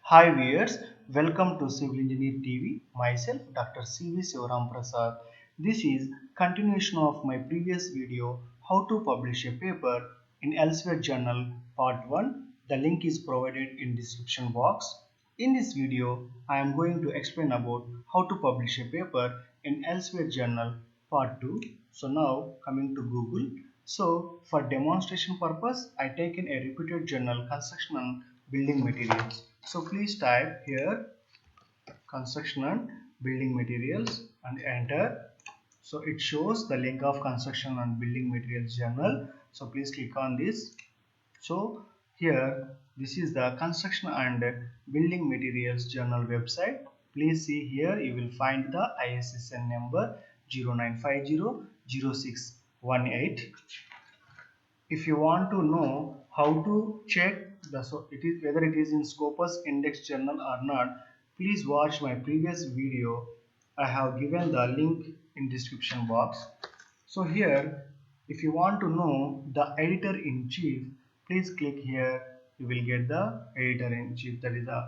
Hi viewers, welcome to Civil Engineer TV. Myself Dr. C.V. Sivaram Prasad. This is continuation of my previous video, how to publish a paper in Elsewhere Journal Part 1. The link is provided in description box. In this video, I am going to explain about how to publish a paper in Elsewhere Journal Part 2. So now coming to Google. So for demonstration purpose, I taken a reputed journal, Construction and Building Materials. So please type here construction and building materials and enter. So it shows the link of construction and building materials journal. So please click on this. So here this is the construction and building materials journal website. Please see here you will find the ISSN number 09500618. If you want to know how to check whether it is in Scopus Index Journal or not, please watch my previous video. I have given the link in description box. So here, if you want to know the editor-in-chief, please click here. You will get the editor-in-chief, that is the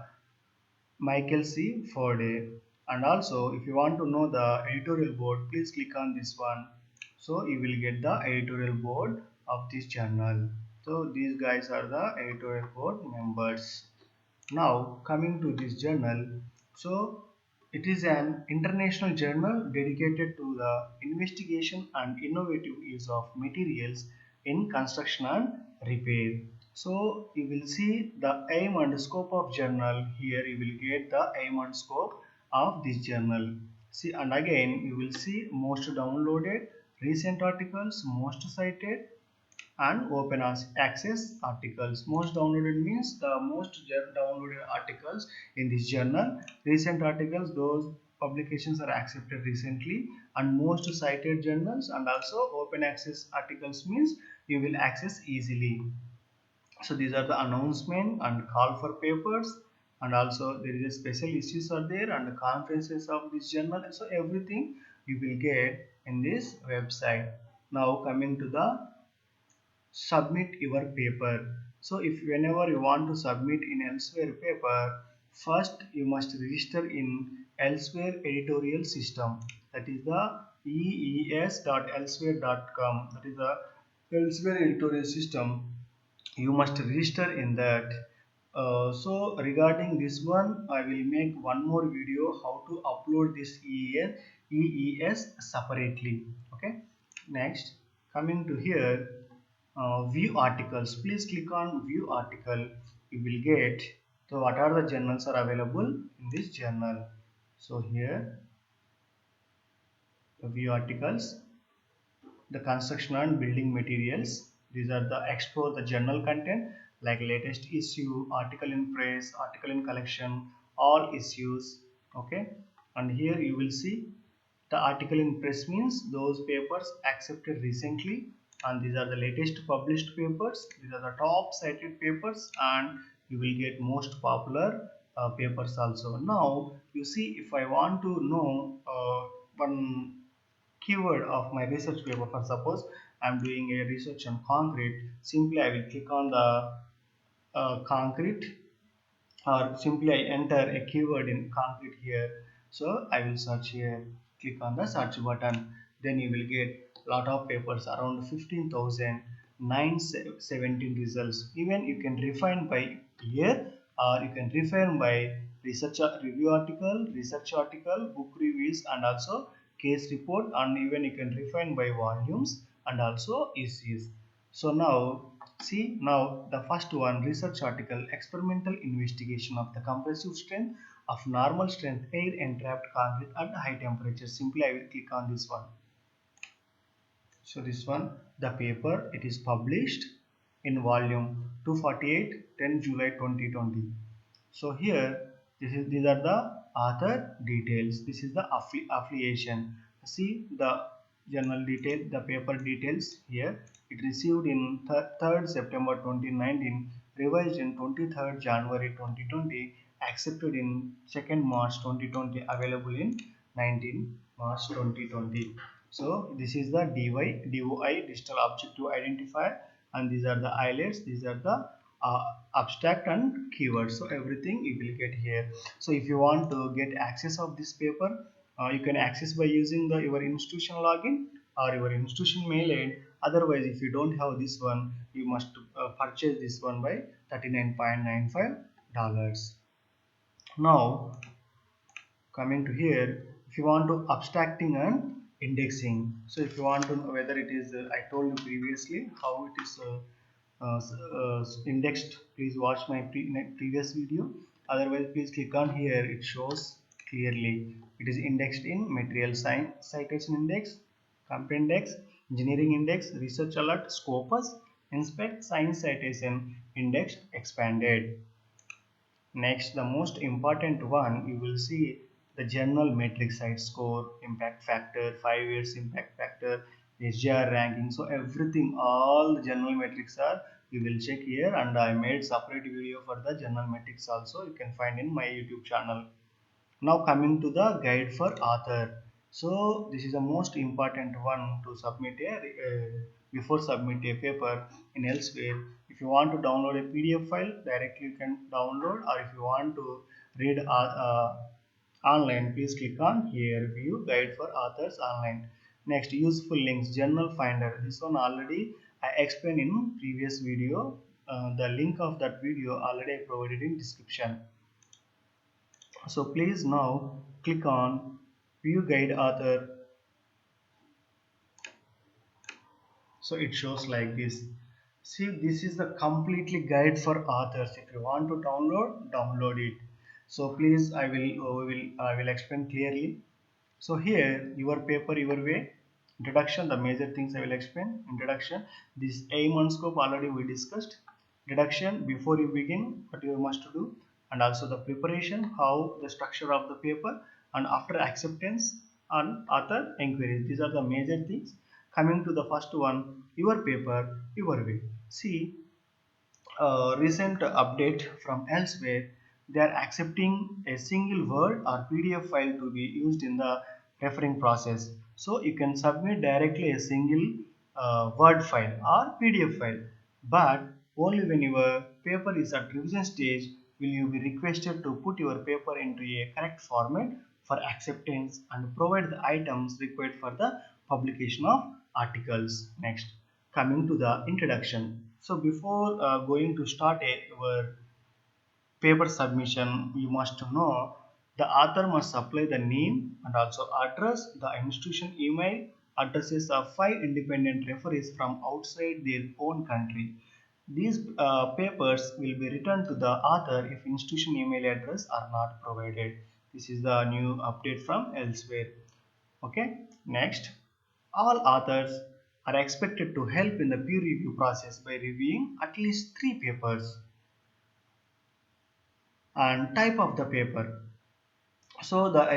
Michael C. Forde. And also, if you want to know the editorial board, please click on this one. So you will get the editorial board of this journal. So these guys are the editorial board members. Now coming to this journal, so it is an international journal dedicated to the investigation and innovative use of materials in construction and repair. So you will see the aim and scope of journal. Here you will get the aim and scope of this journal. See, and again you will see most downloaded, recent articles, most cited, and open access articles. Most downloaded means the most downloaded articles in this journal. Recent articles, those publications are accepted recently, and most cited journals and also open access articles means you will access easily. So these are the announcement and call for papers, and also there is a special issues are there and the conferences of this journal. So everything you will get in this website. Now coming to the submit your paper. So if whenever you want to submit in Elsewhere paper, first you must register in Elsewhere editorial system, that is the ees.elsewhere.com, that is the Elsewhere editorial system. You must register in that. So regarding this one, I will make one more video how to upload this EES separately. Okay. Next, coming to here, view articles. Please click on view article. You will get so what are the journals are available in this journal. So here the view articles, the construction and building materials. These are the explore the journal content like latest issue, article in press, article in collection, all issues. Okay, and here you will see the article in press means those papers accepted recently, and these are the latest published papers. These are the top cited papers, and you will get most popular papers also. Now you see, if I want to know one keyword of my research paper, for suppose I am doing a research on concrete, simply I will click on the concrete, or simply I enter a keyword in concrete here. So I will search here, click on the search button, then you will get lot of papers, around 15,917 results. Even you can refine by year, or you can refine by research review article, research article, book reviews, and also case report, and even you can refine by volumes and also issues. So now see, now the first one, research article, experimental investigation of the compressive strength of normal strength air entrapped concrete at high temperature. Simply I will click on this one. So this one, the paper, it is published in volume 248, 10 July 2020. So here these are the author details. This is the affiliation. See the journal detail, the paper details here. It received in 3rd September 2019, revised in 23rd January 2020, accepted in 2nd March 2020, available in 19 March 2020. So this is the DOI digital objective identifier, and these are the highlights. These are the abstract and keywords. So everything you will get here. So if you want to get access of this paper, you can access by using your institution login or your institution mail ID. Otherwise, if you don't have this one, you must purchase this one by $39.95. Now coming to here, if you want to abstracting and indexing, so if you want to know whether it is I told you previously how it is indexed, please watch my previous video. Otherwise, please click on here, it shows clearly it is indexed in material science citation index, compare index, engineering index, research alert, scopus, inspect, science citation index expanded. Next, the most important one, you will see the general metric site score, impact factor, 5 years impact factor, SGR ranking. So everything, all the general metrics are, you will check here, and I made separate video for the general metrics also. You can find in my YouTube channel. Now coming to the guide for author. So this is the most important one to submit before submit a paper in elsewhere. If you want to download a PDF file directly, you can download, or if you want to read online, please click on here, view guide for authors online. Next, useful links, journal finder. This one already I explained in previous video. The link of that video already I provided in description. So please now click on view guide author. So it shows like this. See, this is the completely guide for authors. If you want to download it. So please, I will explain clearly. So here, your paper, your way. Introduction, the major things I will explain. Introduction, this aim and scope already we discussed. Introduction, before you begin, what you must do, and also the preparation, how the structure of the paper, and after acceptance and author inquiries. These are the major things. Coming to the first one, your paper, your way. See, recent update from elsewhere, they are accepting a single word or PDF file to be used in the referring process. So you can submit directly a single word file or PDF file, but only when your paper is at revision stage will you be requested to put your paper into a correct format for acceptance and provide the items required for the publication of articles. Next, coming to the introduction. So before going to start your paper submission, you must know the author must supply the name and also address, the institution email addresses of 5 independent referees from outside their own country. These papers will be returned to the author if institution email address are not provided. This is the new update from elsewhere. Okay, next, all authors are expected to help in the peer review process by reviewing at least 3 papers. And type of the paper. So the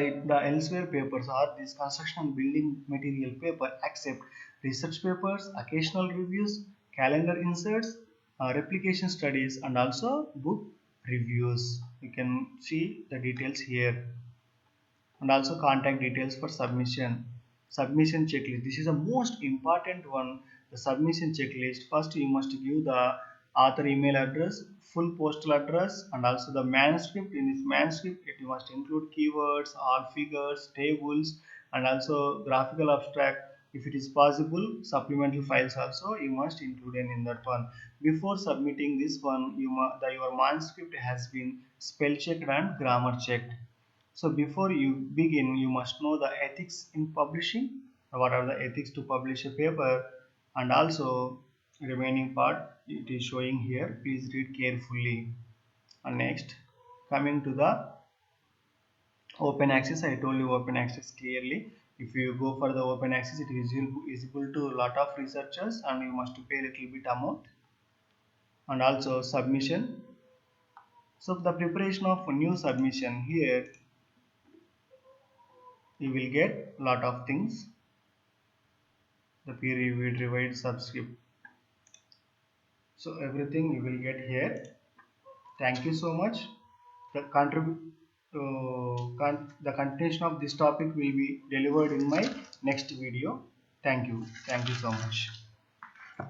elsewhere papers are this construction and building material paper except research papers, occasional reviews, calendar inserts, replication studies, and also book reviews. You can see the details here, and also contact details for submission. Submission checklist, this is the most important one. The submission checklist, first you must give the author email address, full postal address, and also the manuscript. In this manuscript you must include keywords, all figures, tables, and also graphical abstract. If it is possible, supplemental files also you must include in that one. Before submitting this one, your manuscript has been spell checked and grammar checked. So before you begin, you must know the ethics in publishing. What are the ethics to publish a paper, and also remaining part it is showing here. Please read carefully. And next, coming to the open access, I told you open access clearly. If you go for the open access, it is visible to a lot of researchers, and you must pay a little bit amount. And also submission. So the preparation of a new submission here, you will get lot of things. The peer reviewed revised subscript, so everything you will get here. Thank you so much. The the continuation of this topic will be delivered in my next video. Thank you so much.